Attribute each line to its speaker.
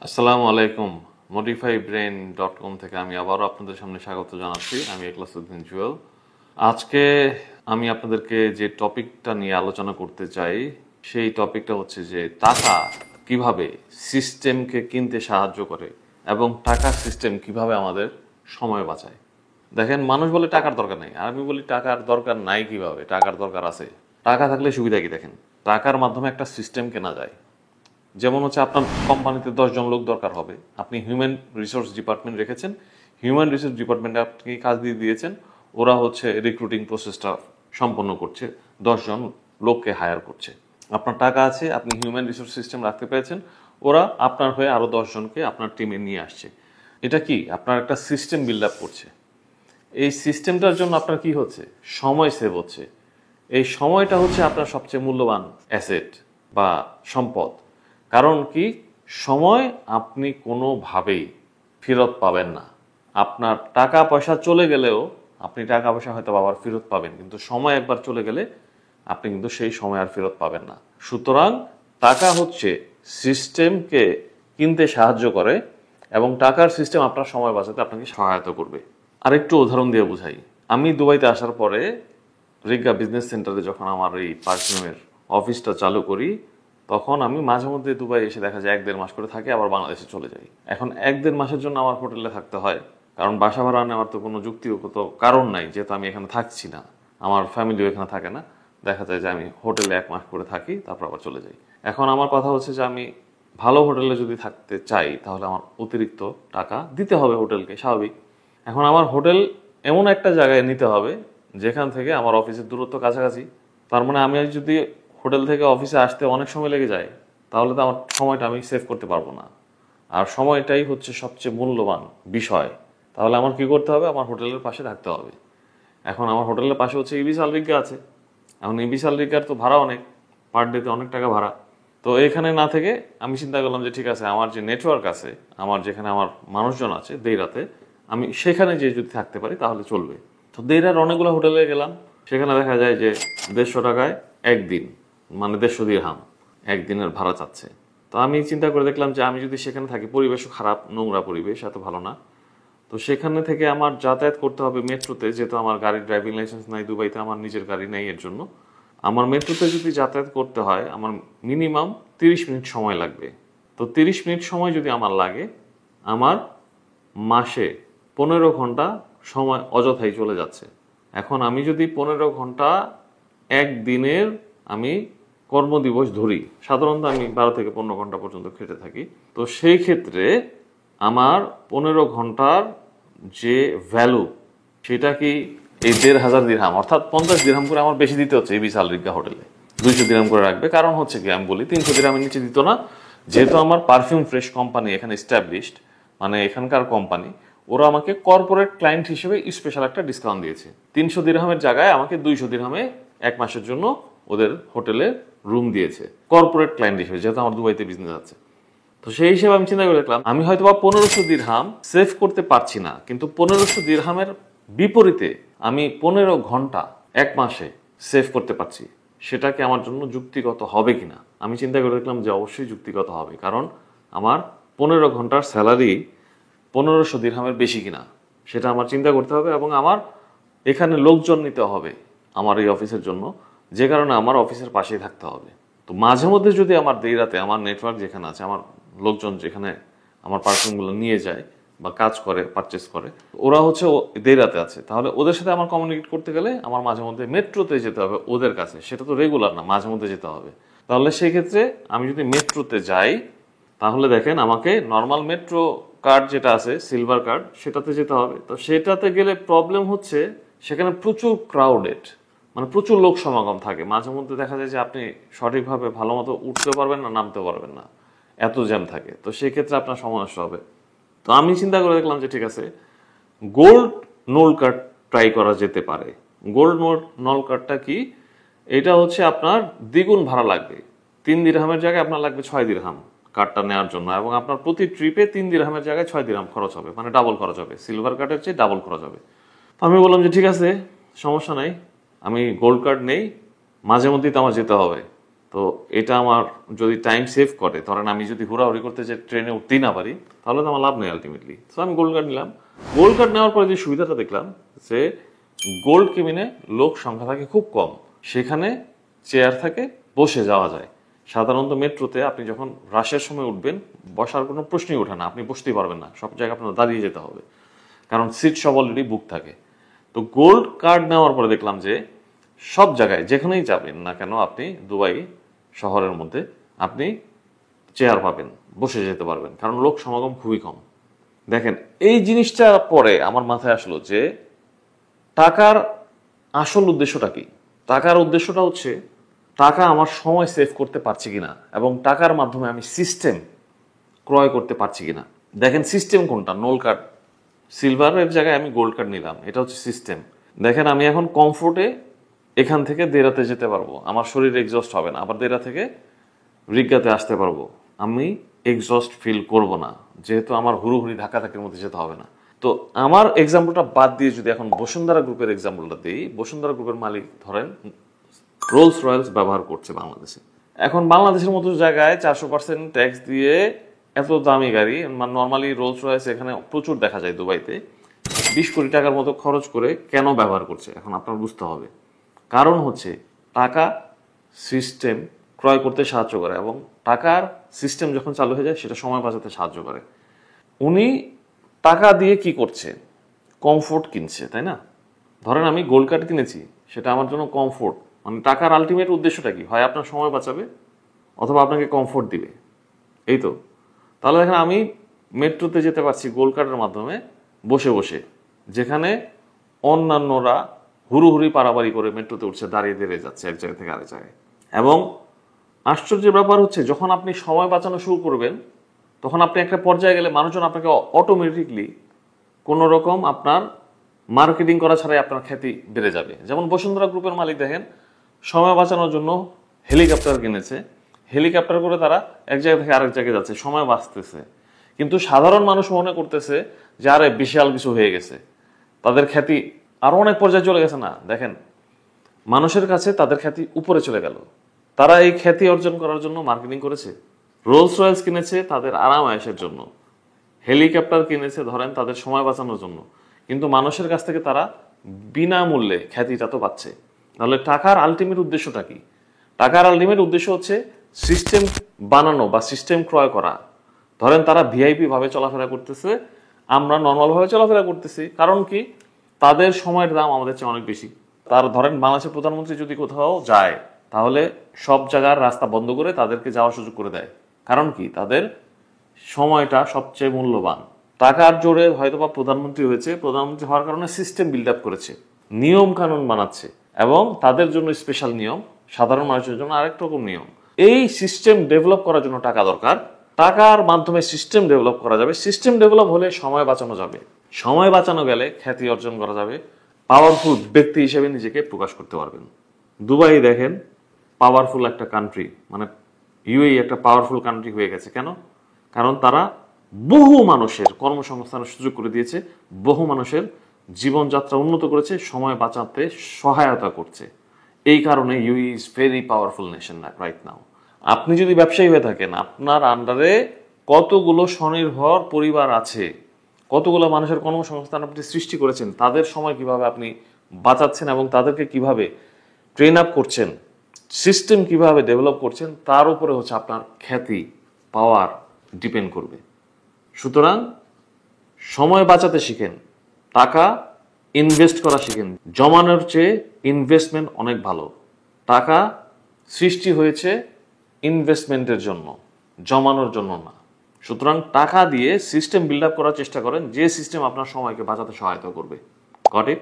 Speaker 1: আসসালামু আলাইকুম। modifybrain.com থেকে আমি আবারও আপনাদের সামনে স্বাগত জানাচ্ছি। আমি ইখলাসউদ্দিন জুয়েল। আজকে আমি আপনাদেরকে যে টপিকটা নিয়ে আলোচনা করতে চাই সেই টপিকটা হচ্ছে যে টাকা কিভাবে সিস্টেমকে কিনতে সাহায্য করে এবং টাকার সিস্টেম কিভাবে আমাদের সময় বাঁচায়। দেখেন, মানুষ বলে টাকার দরকার নেই, আর আমি বলি টাকার দরকার নাই কিভাবে, টাকার দরকার আছে। টাকা থাকলে সুবিধা কি দেখেন, টাকার মাধ্যমে একটা সিস্টেম কেনা যায়। যেমন হচ্ছে আপনার কোম্পানিতে 10 জন লোক দরকার হবে, আপনি হিউম্যান রিসোর্স ডিপার্টমেন্ট রেখেছেন, হিউম্যান রিসোর্স ডিপার্টমেন্টে আপনি কাজ দিয়ে দিয়েছেন, ওরা হচ্ছে রিক্রুটিং প্রসেসটা সম্পন্ন করছে, 10 জন লোককে হায়ার করছে। আপনার টাকা আছে, আপনি হিউম্যান রিসোর্স সিস্টেম রাখতে পেরেছেন, ওরা আপনার হয়ে আরও 10 জনকে আপনার টিমে নিয়ে আসছে। এটা কি আপনার একটা সিস্টেম বিল্ড আপ করছে। এই সিস্টেমটার জন্য আপনার কি হচ্ছে, সময় সেভ হচ্ছে। এই সময়টা হচ্ছে আপনার সবচেয়ে মূল্যবান অ্যাসেট বা সম্পদ। কারণ কি, সময় আপনি কোনোভাবেই ফেরত পাবেন না। আপনার টাকা পয়সা চলে গেলেও আপনি টাকা পয়সা হয়তো আবার ফেরত পাবেন, কিন্তু সময় একবার চলে গেলে আপনি কিন্তু সেই সময় আর ফেরত পাবেন না। সুতরাং টাকা হচ্ছে সিস্টেমকে কিনতে সাহায্য করে এবং টাকার সিস্টেম আপনার সময় বাঁচাতে আপনাকে সহায়তা করবে। আরেকটু উদাহরণ দিয়ে বুঝাই। আমি দুবাইতে আসার পরে রিগা বিজনেস সেন্টারে যখন আমার এই পারফিউমের অফিসটা চালু করি, তখন আমি মাঝে মধ্যে দুবাই এসে দেখা যায় 1-1.5 মাস করে থাকি, আবার বাংলাদেশে চলে যাই। এখন 1-1.5 মাসের জন্য আমার হোটেলে থাকতে হয়, কারণ বাসা ভাড়া নেওয়ার তো কোনো যুক্তিগত কারণ নাই, যেহেতু আমি এখানে থাকছি না, আমার ফ্যামিলিও এখানে থাকে না। দেখা যায় যে আমি হোটেলে 1 মাস করে থাকি, তারপর আবার চলে যাই। এখন আমার কথা হচ্ছে যে আমি ভালো হোটেলে যদি থাকতে চাই তাহলে আমার অতিরিক্ত টাকা দিতে হবে হোটেলকে, স্বাভাবিক। এখন আমার হোটেল এমন একটা জায়গায় নিতে হবে যেখান থেকে আমার অফিসের দূরত্ব কাছাকাছি। তার মানে আমি যদি হোটেল থেকে অফিসে আসতে অনেক সময় লেগে যায়, তাহলে তো আমার সময়টা আমি সেভ করতে পারবো না। আর সময়টাই হচ্ছে সবচেয়ে মূল্যবান বিষয়। তাহলে আমার কি করতে হবে, আমার হোটেলের পাশে থাকতে হবে। এখন আমার হোটেলের পাশে হচ্ছে ইবিস আলরিকা আছে। এখন ইবিস আলরিকার তো ভাড়া অনেক, পার ডেতে অনেক টাকা ভাড়া। তো এখানে না থেকে আমি চিন্তা করলাম যে ঠিক আছে, আমার যে নেটওয়ার্ক আছে, আমার যেখানে আমার মানুষজন আছে দেইরাতে, আমি সেখানে যে যদি থাকতে পারি তাহলে চলবে। তো দেইরার অনেকগুলো হোটেলে গেলাম, সেখানে দেখা যায় যে 150 টাকায় একদিন, মানে 150 দিরহাম একদিনের ভাড়া চাচ্ছে। তো আমি চিন্তা করে দেখলাম যে আমি যদি সেখানে থাকি, পরিবেশও খারাপ, নোংরা পরিবেশ, এত ভালো না। তো সেখানে থেকে আমার যাতায়াত করতে হবে মেট্রোতে, যেহেতু আমার গাড়ির ড্রাইভিং লাইসেন্স নাই দুবাইতে, আমার নিজের গাড়ি নেই, এর জন্য আমার মেট্রোতে যদি যাতায়াত করতে হয় আমার মিনিমাম 30 মিনিট সময় লাগবে। তো 30 মিনিট সময় যদি আমার লাগে, আমার মাসে 15 ঘন্টা সময় অযথাই চলে যাচ্ছে। এখন আমি যদি 15 ঘন্টা একদিনের আমি কর্মদিবস ধরি, সাধারণত আমি 12 থেকে 15 ঘন্টা পর্যন্ত খেটে থাকি, তো সেই ক্ষেত্রে আমার 15 ঘন্টার যে ভ্যালু, সেটা কি এই 1,500 দিরহাম, অর্থাৎ 50 দিরহাম করে আমার বেশি দিতে হচ্ছে এই বিশাল রিগা হোটেলে। 200 দিরহাম করে রাখবে, কারণ হচ্ছে কি আমি বলি 300 দিরহামের নিচে দিত না। যেহেতু আমার পারফিউম ফ্রেশ কোম্পানি এখানে এস্টাবলিশড, মানে এখানকার কোম্পানি, ওরা আমাকে কর্পোরেট ক্লায়েন্ট হিসেবে স্পেশাল একটা ডিসকাউন্ট দিয়েছে। 300 দিরহামের জায়গায় আমাকে 200 দিরহামে 1 মাসের জন্য ওদের হোটেলে রুম দিয়েছে, কর্পোরেট ক্লায়েন্ট হিসেবে, যেহেতু আমার দুবাইতে বিজনেস আছে। তো সেই হিসেবে আমি চিন্তা করে দেখলাম আমি হয়তো বা 1500 দিরহাম সেভ করতে পারছি না, কিন্তু 1500 দিরহামের বিপরীতে আমি 15 ঘন্টা 1 মাসে সেভ করতে পারছি। সেটা কি আমার জন্য যুক্তিগত হবে কিনা? আমি চিন্তা করে দেখলাম যে অবশ্যই যুক্তিগত হবে, কারণ আমার 15 ঘন্টার স্যালারি 1500 দিরহামের বেশি কিনা সেটা আমার চিন্তা করতে হবে, এবং আমার এখানে লোকজন নিতে হবে আমার এই অফিসের জন্য, যে কারণে আমার অফিসের পাশেই থাকতে হবে। তো মাঝে মধ্যে যদি আমার দেরিতে আমার নেটওয়ার্ক যেখানে আছে, আমার লোকজন যেখানে আমার পার্সেলগুলো নিয়ে যায় বা কাজ করে, পারচেস করে, ওরা হচ্ছে দেরিতে আছে, তাহলে ওদের সাথে আমার কমিউনিকেট করতে গেলে আমার মাঝে মধ্যে মেট্রোতে যেতে হবে ওদের কাছে। সেটা তো রেগুলার না, মাঝে মধ্যে যেতে হবে। তাহলে সেই ক্ষেত্রে আমি যদি মেট্রোতে যাই, তাহলে দেখেন আমাকে নর্মাল মেট্রো কার্ড যেটা আছে, সিলভার কার্ড, সেটাতে যেতে হবে। তো সেটাতে গেলে প্রবলেম হচ্ছে সেখানে প্রচুর ক্রাউডেড, মানে প্রচুর লোক সমাগম থাকে। মাঝে মধ্যে দেখা যায় যে আপনি সঠিকভাবে ভালো মতো উঠতে পারবেন না, নামতে পারবেন না, এত জ্যাম থাকে। তো সেই ক্ষেত্রে আপনার সমস্যা হবে। তো আমি চিন্তা করে দেখলাম যে ঠিক আছে, গোল্ড নোল কার্ড ট্রাই করা যেতে পারে। গোল্ড নল কার্ডটা কি? এটা হচ্ছে আপনার দ্বিগুণ ভাড়া লাগবে। 3 দিরহামের জায়গায় আপনার লাগবে 6 দিরহাম কার্ডটা নেওয়ার জন্য, এবং আপনার প্রতি ট্রিপে 3 দিরহামের জায়গায় 6 দিরহাম খরচ হবে, মানে ডাবল খরচ হবে, সিলভার কার্ডের চেয়ে ডাবল খরচ হবে। তো আমি বললাম যে ঠিক আছে, সমস্যা নাই, আমি গোল্ড কার্ড নেই, মাঝে মধ্যেই তো আমার যেতে হবে, তো এটা আমার যদি টাইম সেভ করে, ধরেন আমি যদি হুড়াহুড়ি করতে যে ট্রেনে উঠতেই না পারি, তাহলে তো আমার লাভ নেই আলটিমেটলি। তো আমি গোল্ড কার্ড নিলাম। গোল্ড কার্ড নেওয়ার পরে যে সুবিধাটা দেখলাম যে গোল্ড কেবিনে লোক সংখ্যা থাকে খুব কম, সেখানে চেয়ার থাকে, বসে যাওয়া যায়। সাধারণত মেট্রোতে আপনি যখন রাশের সময় উঠবেন, বসার কোনো প্রশ্নই ওঠে না, আপনি বসতেই পারবেন না, সব জায়গায় আপনার দাঁড়িয়ে যেতে হবে, কারণ সিট সব অলরেডি বুক থাকে। তো গোল্ড কার্ড নেওয়ার পরে দেখলাম যে সব জায়গায় যেখানেই যাবেন না কেন আপনি দুবাই শহরের মধ্যে আপনি চেয়ার পাবেন, বসে যেতে পারবেন, কারণ লোক সমাগম খুবই কম। দেখেন, এই জিনিসটা পরে আমার মাথায় আসলো যে টাকার আসল উদ্দেশ্যটা কি। টাকার উদ্দেশ্যটা হচ্ছে টাকা আমার সময় সেভ করতে পারছি কিনা, এবং টাকার মাধ্যমে আমি সিস্টেম ক্রয় করতে পারছি কিনা। দেখেন সিস্টেম কোনটা, নোল কার্ড, সিলভারের জায়গায় আমি গোল্ড কার্ড নিলাম, এটা হচ্ছে সিস্টেম। দেখেন আমি এখন কমফোর্টে এখান থেকে দেরাতে যেতে পারবো, আমার শরীর এক্সস্ট হবে না, আবার দেরা থেকে রিগাতে আসতে পারবো, আমি এক্সস্ট ফিল করব না, যেহেতু আমার হুড়ুহুড়ি ধাক্কাধাক্কির মধ্যে যেতে হবে না। তো আমার এক্সাম্পলটা বাদ দিয়ে যদি এখন বসুন্ধরা গ্রুপের এক্সাম্পলটা দিই, বসুন্ধরা গ্রুপের মালিক ধরেন রোলস রয়েলস ব্যবহার করছে বাংলাদেশে। এখন বাংলাদেশের মতো জায়গায় 400% ট্যাক্স দিয়ে এত দামি গাড়ি, নর্মালি রোলস রয়েলস এখানে প্রচুর দেখা যায় দুবাইতে, 20 কোটি টাকার মতো খরচ করে কেন ব্যবহার করছে এখন আপনার বুঝতে হবে। কারণ হচ্ছে টাকা সিস্টেম ক্রয় করতে সাহায্য করে, এবং টাকার সিস্টেম যখন চালু হয়ে যায় সেটা সময় বাঁচাতে সাহায্য করে। উনি টাকা দিয়ে কি করছে, কমফোর্ট কিনছে, তাই না? ধরেন আমি গোল্ড কার্ড কিনেছি, সেটা আমার জন্য কমফোর্ট, মানে টাকার আলটিমেট উদ্দেশ্যটা কি, হয় আপনার সময় বাঁচাবে অথবা আপনাকে কমফোর্ট দিবে, এই তো। তাহলে দেখেন আমি মেট্রোতে যেতে পারছি গোল্ড কার্ডের মাধ্যমে বসে বসে, যেখানে অন্যান্যরা হুড়ুহুড়ি পারাবাড়ি করে মেট্রোতে উঠছে, দাঁড়িয়ে দাঁড়িয়ে যাচ্ছে এক জায়গা থেকে আরেক জায়গায়। এবং আশ্চর্যের ব্যাপার হচ্ছে যখন আপনি সময় বাঁচানো শুরু করবেন, তখন আপনি একটা পর্যায়ে গেলে মানুষজন আপনাকে অটোমেটিকলি কোনো রকম আপনার মার্কেটিং করা ছাড়াই আপনার খ্যাতি বেড়ে যাবে। যেমন বসুন্ধরা গ্রুপের মালিক দেখেন সময় বাঁচানোর জন্য হেলিকপ্টার কিনেছে, হেলিকপ্টার করে তারা এক জায়গা থেকে আরেক জায়গায় যাচ্ছে, সময় বাঁচতেছে। কিন্তু সাধারণ মানুষ মনে করতেছে যে আরে বিশাল কিছু হয়ে গেছে, তাদের খ্যাতি আরো অনেক পর্যায়ে চলে গেছে। না, দেখেন মানুষের কাছে তাদের খ্যাতি উপরে চলে গেল। তারা এই খ্যাতি অর্জন করার জন্য মার্কেটিং করেছে, রোলস রয়েলস কিনেছে তাদের আরাম আয়েশের জন্য, হেলিকপ্টার কিনেছে ধরেন তাদের সময় বাঁচানোর জন্য, কিন্তু মানুষের কাছ থেকে তারা বিনামূল্যে খ্যাতিটা তো পাচ্ছে। তাহলে টাকার আলটিমেট উদ্দেশ্যটা কি? টাকার আলটিমেট উদ্দেশ্য হচ্ছে সিস্টেম বানানো বা সিস্টেম ক্রয় করা। ধরেন তারা ভিআইপি ভাবে চলাফেরা করতেছে, আমরা নর্মাল ভাবে চলাফেরা করতেছি, কারণ কি তাদের সময়ের দাম আমাদের চেয়ে অনেক বেশি। তার ধরেন বাংলাদেশের প্রধানমন্ত্রী যদি কোথাও যায়, তাহলে সব জায়গার রাস্তা বন্ধ করে তাদেরকে যাওয়ার সুযোগ করে দেয়, কারণ কি তাদের সময়টা সবচেয়ে মূল্যবান। টাকার জোরে হয়তোবা প্রধানমন্ত্রী হয়েছে, প্রধানমন্ত্রী হওয়ার কারণে সিস্টেম বিল্ড আপ করেছে, নিয়ম কানুন বানাচ্ছে, এবং তাদের জন্য স্পেশাল নিয়ম, সাধারণ মানুষের জন্য আরেক রকম নিয়ম। এই সিস্টেম ডেভেলপ করার জন্য টাকা দরকার, টাকার মাধ্যমে সিস্টেম ডেভেলপ করা যাবে, সিস্টেম ডেভেলপ হলে সময় বাঁচানো যাবে, সময় বাঁচানো গেলে খ্যাতি অর্জন করা যাবে, পাওয়ারফুল ব্যক্তি হিসেবে নিজেকে প্রকাশ করতে পারবেন। দুবাই দেখেন পাওয়ারফুল একটা কান্ট্রি, মানে ইউএই একটা পাওয়ারফুল কান্ট্রি হয়ে গেছে। কেন? কারণ তারা বহু মানুষের কর্মসংস্থানের সুযোগ করে দিয়েছে, বহু মানুষের জীবনযাত্রা উন্নত করেছে, সময় বাঁচাতে সহায়তা করছে। এই কারণে UAE is very powerful nation right now. আপনি যদি ব্যবসায়ী হয়ে থাকেন, আপনার আন্ডারে কতগুলো স্বনির্ভর পরিবার আছে, কতগুলো মানুষের কর্মসংস্থান আপনি সৃষ্টি করেছেন, তাদের সময় কিভাবে আপনি বাঁচাচ্ছেন এবং তাদেরকে কিভাবে ট্রেন আপ করছেন, সিস্টেম কিভাবে ডেভেলপ করছেন, তার উপরে হচ্ছে আপনার খ্যাতি পাওয়ার ডিপেন্ড করবে। সুতরাং সময় বাঁচাতে শিখেন, টাকা ইনভেস্ট করা শিখেন। জমানোর চেয়ে ইনভেস্টমেন্ট অনেক ভালো। টাকা সৃষ্টি হয়েছে ইনভেস্টমেন্টের জন্য, জমানোর জন্য না। সুতরাং টাকা দিয়ে সিস্টেম বিল্ড আপ করার চেষ্টা করেন, যে সিস্টেম আপনার সময়কে বাঁচাতে সহায়তা করবে। Got it?